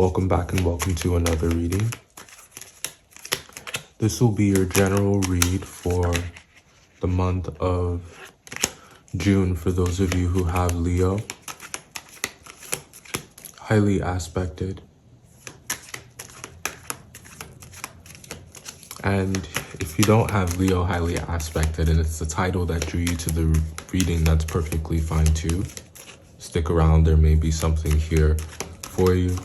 Welcome back and welcome to another reading. This will be your general read for the month of June for those of you who have Leo. Highly aspected. And if you don't have Leo highly aspected and it's the title that drew you to the reading, that's perfectly fine too. Stick around, there may be something here for you.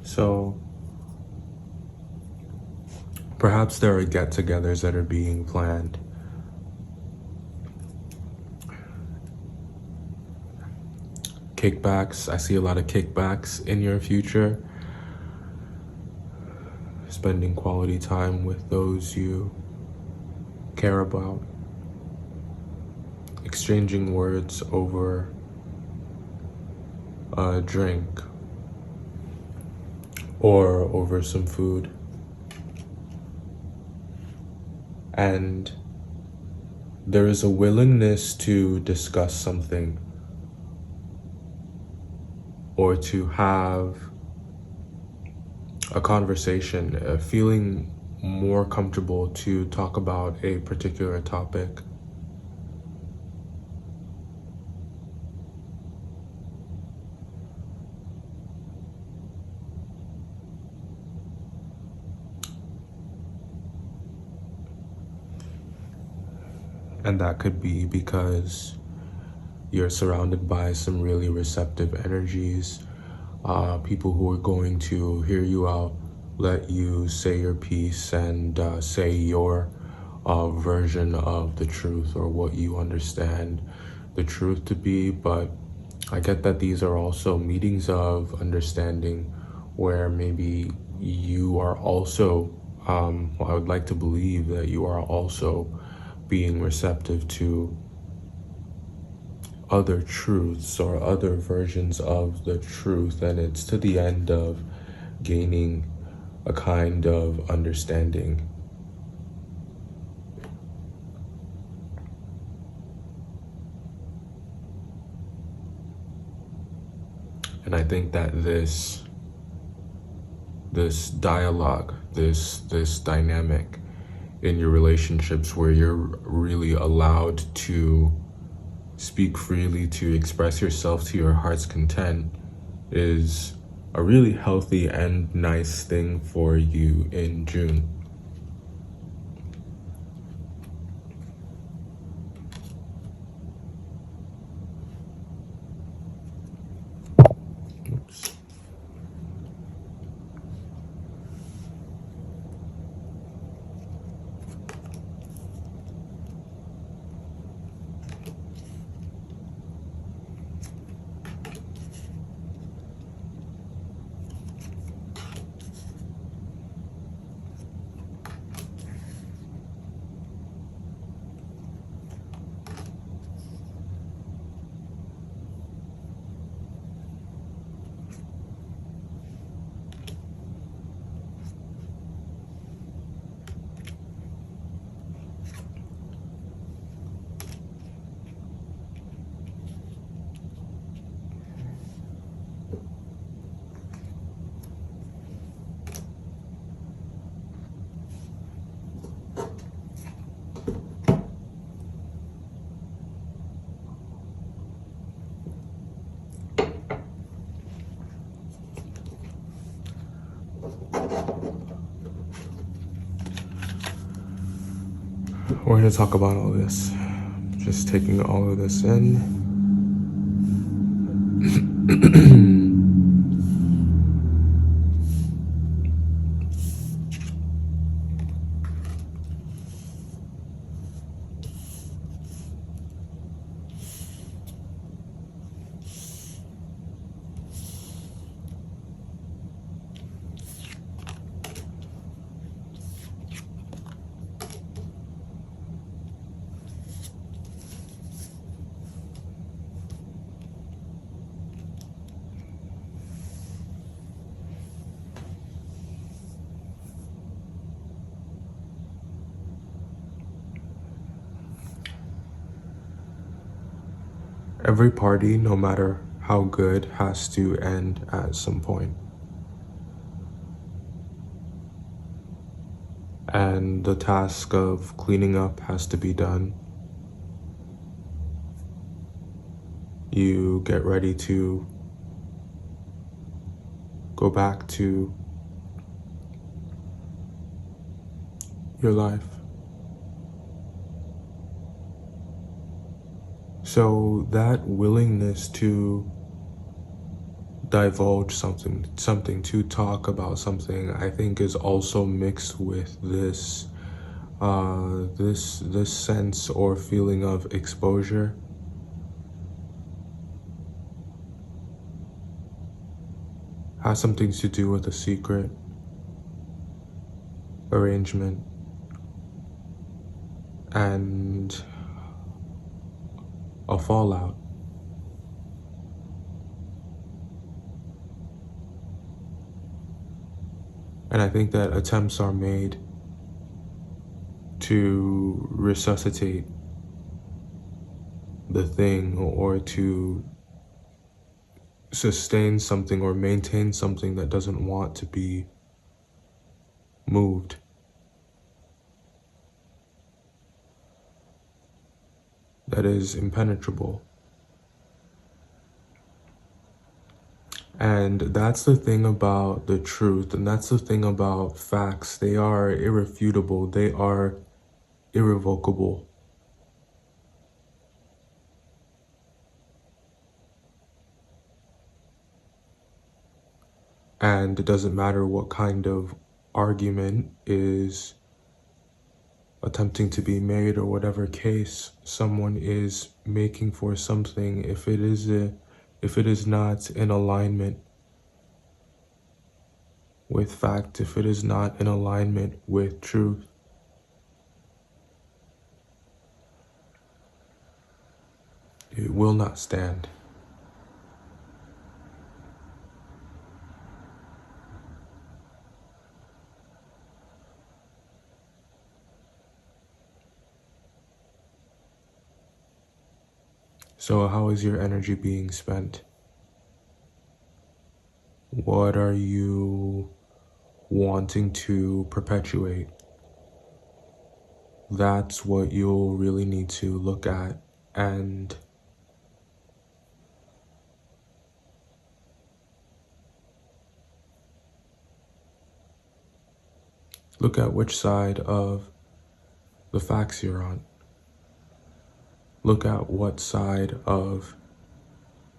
So perhaps there are get-togethers that are being planned. Kickbacks, I see a lot of kickbacks in your future. Spending quality time with those you care about. Exchanging words over a drink or over some food. And there is a willingness to discuss something or to have a conversation, feeling more comfortable to talk about a particular topic. And that could be because you're surrounded by some really receptive energies, people who are going to hear you out, let you say your piece and say your version of the truth or what you understand the truth to be. But I get that these are also meetings of understanding where maybe you are also, I would like to believe that you are also being receptive to other truths or other versions of the truth, and it's to the end of gaining a kind of understanding. And I think that this dialogue, this dynamic in your relationships where you're really allowed to speak freely, to express yourself to your heart's content, is a really healthy and nice thing for you in June. Oops. We're going to talk about all this. Just taking all of this in. Every party, no matter how good, has to end at some point. And the task of cleaning up has to be done. You get ready to go back to your life. So that willingness to divulge something to talk about something, I think is also mixed with this sense or feeling of exposure. Has something to do with a secret arrangement and a fallout. And I think that attempts are made to resuscitate the thing or to sustain something or maintain something that doesn't want to be moved. That is impenetrable. And that's the thing about the truth, and that's the thing about facts. They are irrefutable, they are irrevocable. And it doesn't matter what kind of argument is attempting to be made or whatever case someone is making for something, if it is not in alignment with fact, if it is not in alignment with truth, it will not stand. So how is your energy being spent? What are you wanting to perpetuate? That's what you'll really need to look at and look at which side of the facts you're on. Look at what side of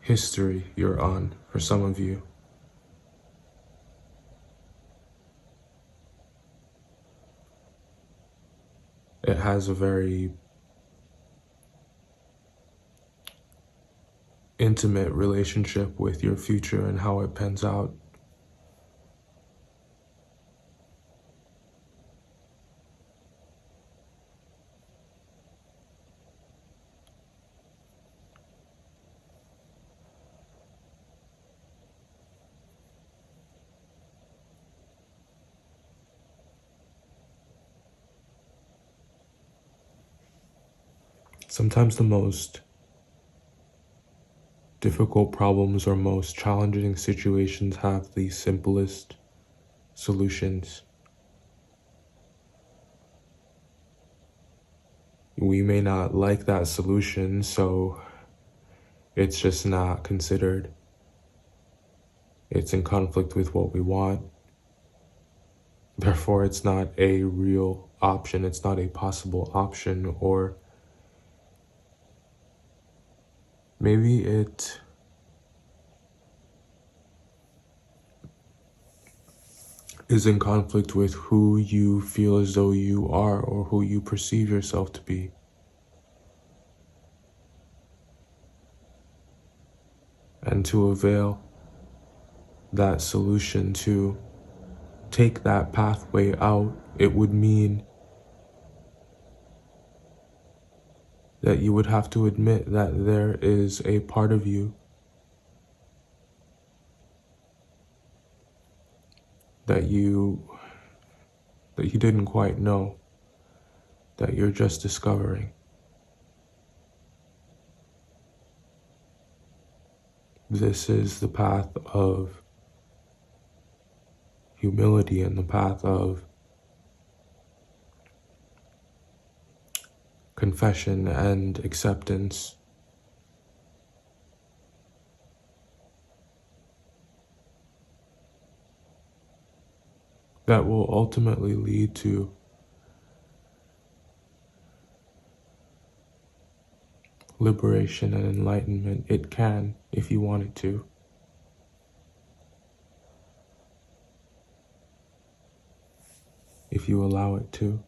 history you're on for some of you. It has a very intimate relationship with your future and how it pans out. Sometimes the most difficult problems or most challenging situations have the simplest solutions. We may not like that solution, so it's just not considered. It's in conflict with what we want. Therefore, it's not a real option. It's not a possible option, or maybe it is in conflict with who you feel as though you are or who you perceive yourself to be. And to avail that solution, to take that pathway out, it would mean that you would have to admit that there is a part of you that you didn't quite know, that you're just discovering. This is the path of humility and the path of confession and acceptance. That will ultimately lead to liberation and enlightenment. It can, if you want it to. If you allow it to.